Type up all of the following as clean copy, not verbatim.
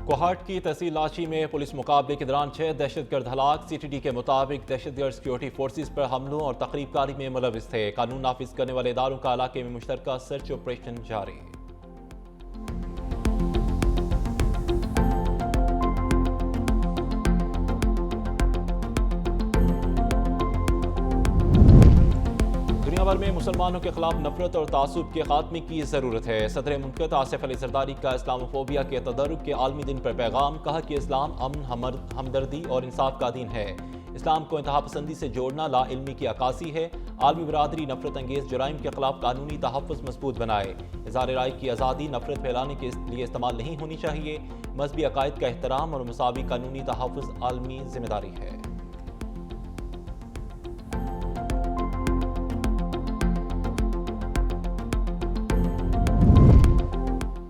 कोहाट की तहसील लाची में पुलिस मुकाबले के दौरान 6 दहशतगर्द हलाक। सीटीडी के मुताबिक दहशतगर्द सिक्योरिटी फोर्सेज पर हमलों और तकरीबकारी में मुलविस थे। कानून नाफिज करने वाले इदारों का इलाके में मुश्तरका सर्च ऑपरेशन जारी। दुनिया भर में मुसलमानों के खिलाफ नफरत और तासुब के खात्मे की जरूरत है। सदर मुमलकत आसिफ अली जरदारी का इस्लामोफोबिया के तदर्रुक के आलमी दिन पर पैगाम। कहा कि इस्लाम अमन, हमदर्दी और इंसाफ का दीन है। इस्लाम को इंतहा पसंदी से जोड़ना लाइल्मी की अक्कासी है। आलमी बरादरी नफरत अंगेज जराइम के खिलाफ कानूनी तहफ़्फ़ुज़ मजबूत बनाए। इज़हार राय की आज़ादी नफरत फैलाने के लिए इस्तेमाल नहीं होनी चाहिए। मजहबी अकायद का एहतराम और मुसावी कानूनी तहफ़्फ़ुज़ आलमी जिम्मेदारी है।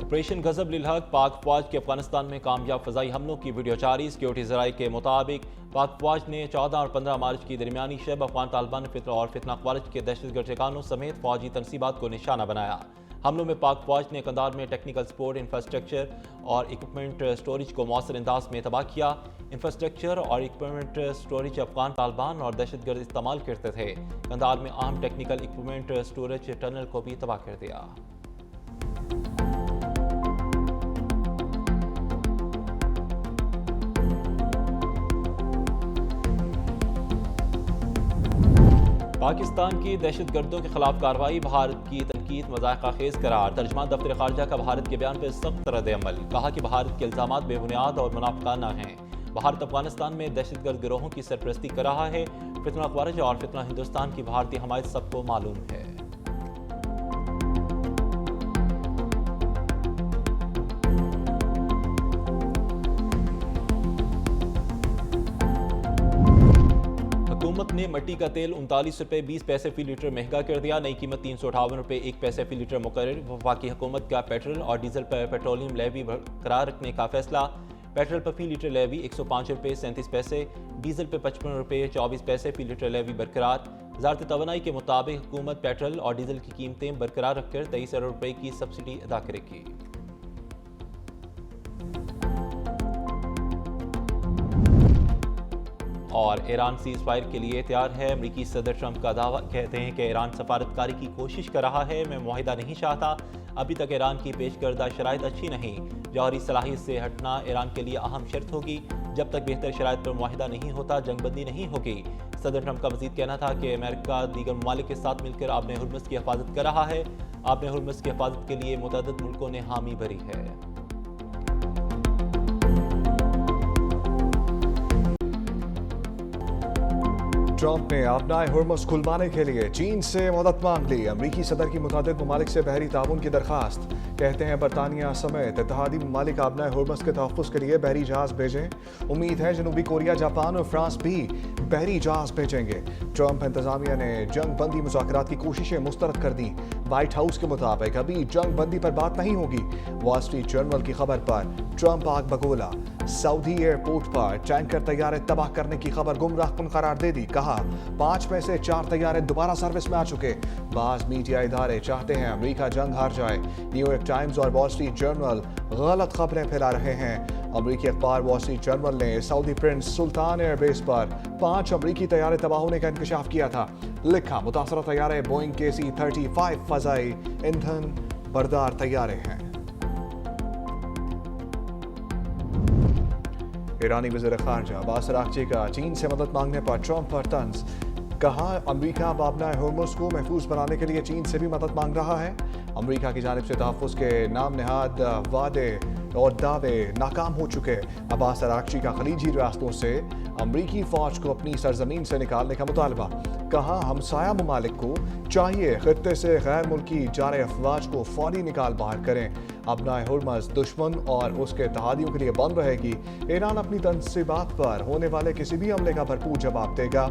ऑपरेशन गजब लिल हक। पाक फौज के अफगानिस्तान में कामयाब फ़ज़ाई हमलों की वीडियो जारी। सिक्योरिटी ज़राए के मुताबिक पाक फौज ने 14 और 15 मार्च की दरमियानी शब अफगान तालिबान फितना और फितना ख्वारिज के दहशतगर्द ठिकानों समेत फौजी तनसीबात को निशाना बनाया। हमलों में पाक फौज ने कंधार में टेक्निकल सपोर्ट, इंफ्रास्ट्रक्चर और इक्विपमेंट स्टोरेज को मौसर अंदाज में तबाह किया। इंफ्रास्ट्रक्चर और इक्विपमेंट स्टोरेज अफगान तालिबान और दहशतगर्द इस्तेमाल करते थे। कंधार में अहम टेक्निकल इक्विपमेंट स्टोरेज टनल को भी तबाह कर दिया। पाकिस्तान की दहशतगर्दों के खिलाफ कार्रवाई। भारत की तनकीद मज़ाक़ा खेज़ करार। तर्जमान दफ्तर ख़ारजा का भारत के बयान पर सख्त रद्द-ए-अमल। कहा कि भारत के इल्ज़ामात बेबुनियाद और मुनाफिकाना हैं। भारत अफगानिस्तान में दहशतगर्द गिरोहों की सरपरस्ती कर रहा है। फितना ख्वारिज और फितना हिंदुस्तान की भारतीय हमायत सबको मालूम है। हुकूमत ने मट्टी का तेल 39 रुपये 20 पैसे फी लीटर महंगा कर दिया। नई कीमत 358 रुपये 1 पैसे फी लीटर मुकर्रर। वफाकी हुकूमत का पेट्रोल और डीजल पर पेट्रोलियम लेवी बरकरार रखने का फैसला। पेट्रोल पर फी लीटर लेवी 105 रुपये 37 पैसे, डीजल पर 55 रुपये 24 पैसे फी लीटर लेवी बरकरार। वज़ारत तवानाई के मुताबिक हुकूमत पेट्रोल और डीजल की कीमतें बरकरार रखकर 23 अरब रुपये की सब्सिडी अदा करेगी। और ईरान सीज़ फायर के लिए तैयार है। अमरीकी सदर ट्रंप का दावा। कहते हैं कि ईरान सफारतकारी की कोशिश कर रहा है। मैं मुआहिदा नहीं चाहता। अभी तक ईरान की पेश करदा शराइत अच्छी नहीं। जौहरी सलाहियत से हटना ईरान के लिए अहम शर्त होगी। जब तक बेहतर शराइत पर मुआहिदा नहीं होता जंगबंदी नहीं होगी। सदर ट्रंप का मजीद कहना था कि अमेरिका दीगर ममालिक के साथ मिलकर आबने हुर्मुज़ की हिफाजत कर रहा है। आबने हुर्मुज़ की हिफाजत के लिए मुतअद्दिद मुल्कों ने हामी भरी है। ट्रंप ने अपना हुर्मुज़ खुलवाने के लिए चीन से मदद मांग ली। अमरीकी सदर की मुताबिक ममालिक से बहरी ताउन की दरख्वास्त। कहते हैं बरतानिया समेत इत्तेहादी ममालिक अपना हुर्मुज़ के तहफ़्फ़ुज़ के लिए बहरी जहाज़ भेजें। उम्मीद है जनूबी कोरिया, जापान और फ्रांस भी बहरी जहाज़ भेजेंगे। ट्रंप इंतज़ामिया ने जंग बंदी मुज़ाकरात की कोशिशें मुस्तरद कर दी। वाइट हाउस के मुताबिक अभी जंग बंदी पर बात नहीं होगी। वॉल स्ट्रीट जर्नल की खबर पर ट्रंप आग बगोला। सऊदी एयरपोर्ट पर टैंकर तैयारे तबाह करने की खबर गुमराहकुन करार दे दी। कहा 5 में से 4 तैयारे दोबारा सर्विस में आ चुके। बाज़ मीडिया इदारे चाहते हैं अमेरिका जंग हार जाए। न्यूयॉर्क टाइम्स और वॉल स्ट्रीट जर्नल गलत खबरें फैला रहे हैं। अमेरिकी अखबार वॉल स्ट्रीट जर्नल ने सऊदी प्रिंस सुल्तान एयरबेस पर 5 अमेरिकी तैयारे तबाह होने का इंकशाफ किया था। लिखा मुतासरा तैयारे बोइंग KC-35 फ़ज़ाई ईंधन बरदार तैयारे हैं। ईरानी वज़ीर ख़ारजा अब्बास अराग़ची का चीन से मदद मांगने पर ट्रंप पर तंज। कहा अमरीका बाबना हुर्मुज़ को महफूज बनाने के लिए चीन से भी मदद मांग रहा है। अमरीका की जानिब से तहफ़्फ़ुज़ के नाम नहाद वादे और दावे नाकाम हो चुके। अब्बास अराग़ची का खलीजी रियासतों से अमरीकी फ़ौज को अपनी सरजमीन से निकालने का मुतालबा। कहा हमसाया ममालिक को चाहिए खित्ते से गैर मुल्की जारे अफवाज को फ़ौरी निकाल बाहर करें। अपना हुर्मुज़ दुश्मन और उसके इत्तेहादियों के लिए बंद रहेगी। ईरान अपनी तनसीबात पर होने वाले किसी भी हमले का भरपूर जवाब देगा।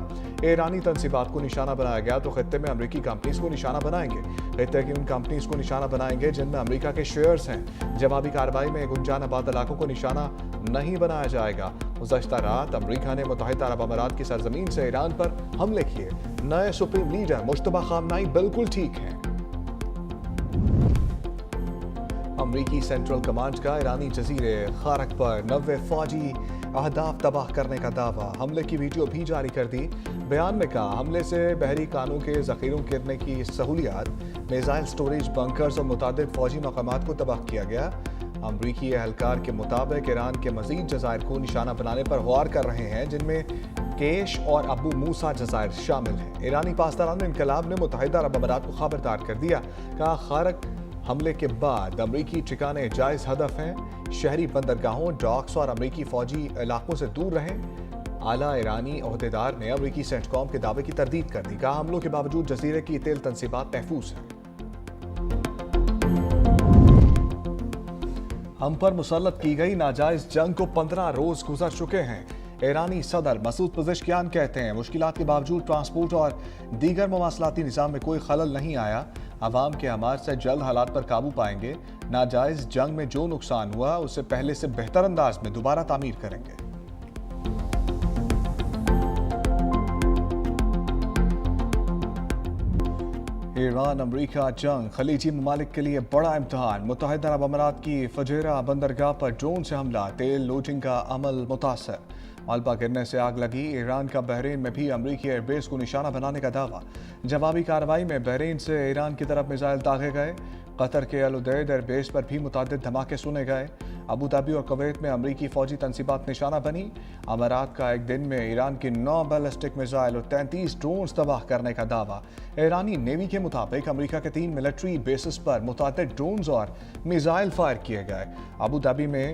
ईरानी तनसीबात को निशाना बनाया गया तो खित्ते में अमरीकी कंपनीज को निशाना बनाएंगे। खित्ते की उन कंपनीज को निशाना बनाएंगे जिनमें अमरीका के शेयर्स हैं। जवाबी कार्रवाई में गुंजान आबाद इलाकों को निशाना नहीं बनाया जाएगा। गुज़श्ता रात अमरीका ने मुत्तहिदा अरब अमारात की सरजमीन से ईरान पर हमले किए। नए सुप्रीम लीडर मुश्तबा खामनाई बिल्कुल ठीक हैं। अमरीकी सेंट्रल कमांड का ईरानी जजीरे खारक पर 90 फौजी अहदाफ तबाह करने का दावा। हमले की वीडियो भी जारी कर दी। बयान में कहा, हमले से बहरी कानों के जखीरों गिरने की सहूलियात, मिसाइल स्टोरेज बंकर्स और मुतादिद फौजी मकामात को तबाह किया गया। अमरीकी एहलकार के मुताबिक ईरान के मजीद जज़ायर को निशाना बनाने पर गौर कर रहे हैं, जिनमें केश और अबू मूसा जज़ायर शामिल हैं। ईरानी पासदारान इनकलाब ने मुत्तहिदा अरब अमारात को खबरदार कर दिया। कहा, खारक हमले के बाद अमरीकी ठिकाने जायज़ हदफ हैं। शहरी बंदरगाहों, डॉक्स और अमरीकी फौजी इलाकों से दूर रहें। आला ईरानी ओहदेदार ने अमरीकी सेंटकॉम के दावे की तरदीद कर दी। कहा, हमलों के बावजूद जजीरे की तेल तनसीबात महफूज हैं। हम पर मुसल्लत की गई नाजायज जंग को 15 रोज गुजर चुके हैं। ईरानी सदर मसूद पज़ेश्कियान कहते हैं, मुश्किलात के बावजूद ट्रांसपोर्ट और दीगर मवासलाती निज़ाम में कोई खलल नहीं आया। अवाम के हमार से जल्द हालात पर काबू पाएंगे। नाजायज जंग में जो नुकसान हुआ उसे पहले से बेहतर अंदाज में दोबारा तामीर करेंगे। ईरान अमरीका जंग खलीजी ममालिक के लिए बड़ा इम्तहान। मुत्तहिदा अरब अमारात की फजेरा बंदरगाह पर ड्रोन से हमला, तेल लोडिंग का अमल मुतासर। मलबा गिरने से आग लगी। ईरान का बहरीन में भी अमरीकी एयरबेस को निशाना बनाने का दावा। जवाबी कार्रवाई में बहरीन से ईरान की तरफ मिसाइल दागे गए। कतर के अल उदैद एयरबेस पर भी मुतादिद धमाके सुने गए। अबू धाबी और कुवैत में अमरीकी फौजी तनसीबात निशाना बनी। अमारात का एक दिन में ईरान की 9 बैलिस्टिक मिसाइल और 33 ड्रोन तबाह करने का दावा। ईरानी नेवी के मुताबिक अमरीका के 3 मिलिट्री बेसिस पर मुतादिद ड्रोन और मिसाइल फायर किए गए। अबू धाबी में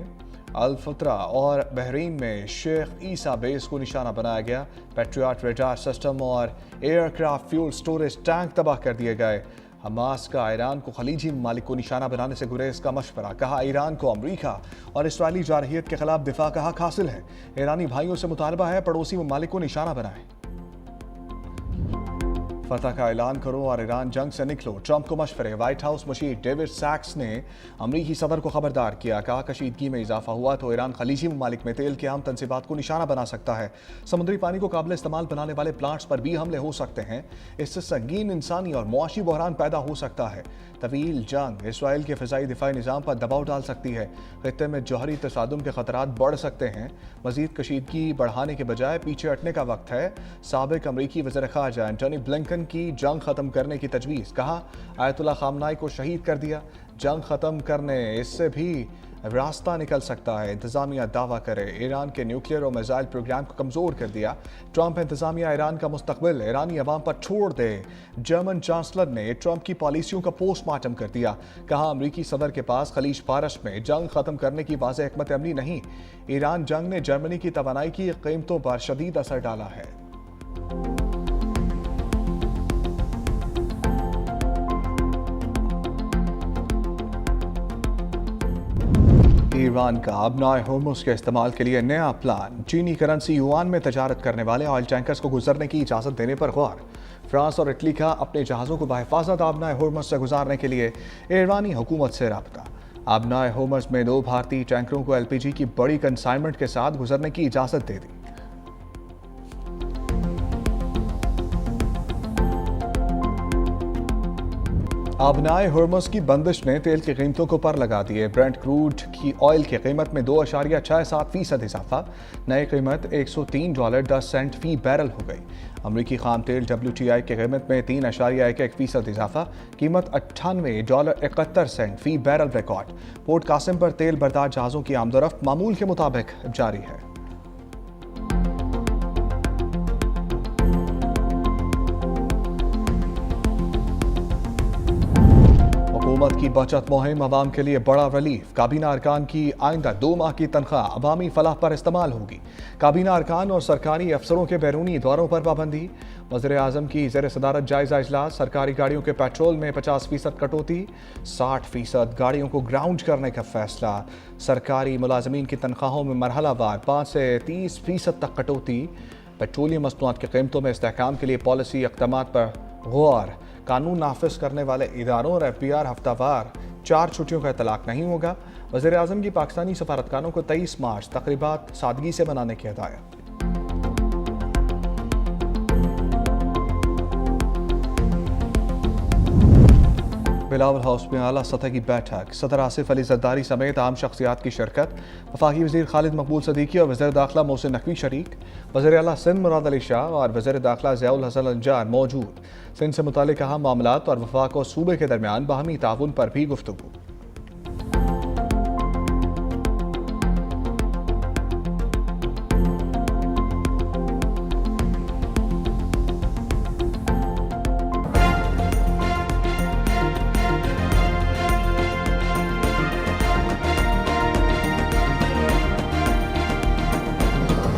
अल फतरा और बहरीन में शेख ईसा बेस को निशाना बनाया गया। पेट्रियट रडार सिस्टम और एयरक्राफ्ट फ्यूल स्टोरेज टैंक तबाह कर दिए गए। हमास का ईरान को खलीजी ममालिक को निशाना बनाने से गुरेज का मशवरा। कहा, ईरान को अमरीका और इसराइली जारहियत के खिलाफ दिफा का हक हासिल है। ईरानी भाइयों से मुतालबा है, पड़ोसी ममालिक को निशाना बनाएं। फतह का ऐलान करो और ईरान जंग से निकलो, ट्रंप को मशवरे। व्हाइट हाउस मुशीर डेविड सैक्स ने अमरीकी सदर को खबरदार किया। कहा, कशीदगी में इजाफा हुआ तो ईरान खलीजी ममालिक में तेल के आम तनसीबात को निशाना बना सकता है। समुद्री पानी को काबिल इस्तेमाल बनाने वाले प्लांट्स पर भी हमले हो सकते हैं। इससे संगीन इंसानी और मुआशी बहरान पैदा हो सकता है। तवील जंग इसराइल के फ़िज़ाई दिफाई निज़ाम पर दबाव डाल सकती है। खित्ते में जौहरी तसादुम के खतरात बढ़ सकते हैं। मज़ीद कशीदगी बढ़ाने के बजाय पीछे हटने का वक्त है। साबिक अमरीकी वज़ीर ख़ारजा एंटनी ब्लिंकन की जंग ख़त्म करने की तजवीज़। कहा, आयतुल्लाह ख़ामनाई को शहीद कर दिया। जंग ख़त्म करने इससे भी रास्ता निकल सकता है। इंतज़ामिया दावा करे ईरान के न्यूक्लियर और मिसाइल प्रोग्राम को कमज़ोर कर दिया। ट्रंप इंतज़ामिया ईरान का मुस्तकबिल ईरानी अवाम पर छोड़ दे। जर्मन चांसलर ने ट्रंप की पॉलिसियों का पोस्टमार्टम कर दिया। कहा, अमरीकी सदर के पास खलीज फारस में जंग ख़त्म करने की वाज़ेह हिकमत अमली नहीं। ईरान जंग ने जर्मनी की तवानाई की कीमतों पर शदीद असर डाला है। ईरान का अबनाए होर्मुज़ के इस्तेमाल के लिए नया प्लान। चीनी करेंसी युआन में तजारत करने वाले ऑयल टैंकर्स को गुजरने की इजाज़त देने पर गौर। फ्रांस और इटली का अपने जहाज़ों को बहिफाजत अबनाए होर्मुज़ से गुजारने के लिए ईरानी हुकूमत से राब्ता। अबनाए होर्मुज़ में 2 भारतीय टैंकरों को LPG की बड़ी कंसाइनमेंट के साथ गुजरने की इजाज़त दे दी। अबनाए होर्मुज़ की बंदिश ने तेल की कीमतों को पर लगा दिए। ब्रेंट क्रूड की ऑयल की कीमत में 2.67% इजाफा। नई कीमत $103.10 फी बैरल हो गई। अमरीकी खाम तेल WTI की कीमत में 3.11% इजाफा। कीमत $98.71 फी बैरल रिकॉर्ड। पोर्ट कासिम पर तेल बरदार जहाज़ों की आमदोरफ्त मामूल के मुताबिक जारी है। हुकूमत की बचत मुहिम अवाम के लिए बड़ा रिलीफ। काबीना अरकान की आइंदा 2 माह की तनख्वाह अवामी फलाह पर इस्तेमाल होगी। काबीना अरकान और सरकारी अफसरों के बैरूनी दौरों पर पाबंदी। वज़ीर आज़म की ज़ेर सदारत जायज़ा इजलास। सरकारी गाड़ियों के पेट्रोल में 50% कटौती, 60% गाड़ियों को ग्राउंड करने का फैसला। सरकारी मुलाजमीन की तनख्वाहों में मरहलावार 5 से 30% तक कटौती। पेट्रोलियम मसनूआत की कीमतों में इस्तेहकाम के लिए पॉलिसी इक़दामात पर गौर। कानून नाफिज करने वाले इदारों और FBR हफ्तावार 4 छुट्टियों का इतलाक नहीं होगा। वज़ीर आज़म की पाकिस्तानी सफारतखानों को 23 मार्च तकरीबात सादगी से मनाने की हिदायत। बिलावल हाउस में आला सतह की बैठक, सदर आसिफ अली जरदारी समेत आम शख्सियात की शिरकत। वफाकी वज़ीर खालिद मकबूल सदीकी और वज़ीर दाखिला मोहसिन नकवी शरीक। वज़ीर आला सिंध मुराद अली शाह और वज़ीर दाखिला ज़ियाउल हसन अंजार मौजूद। सिंध से मुतालिक अहम मामलात और वफाक और सूबे के दरमियान बाहमी ताउन पर भी गुफ्तगू।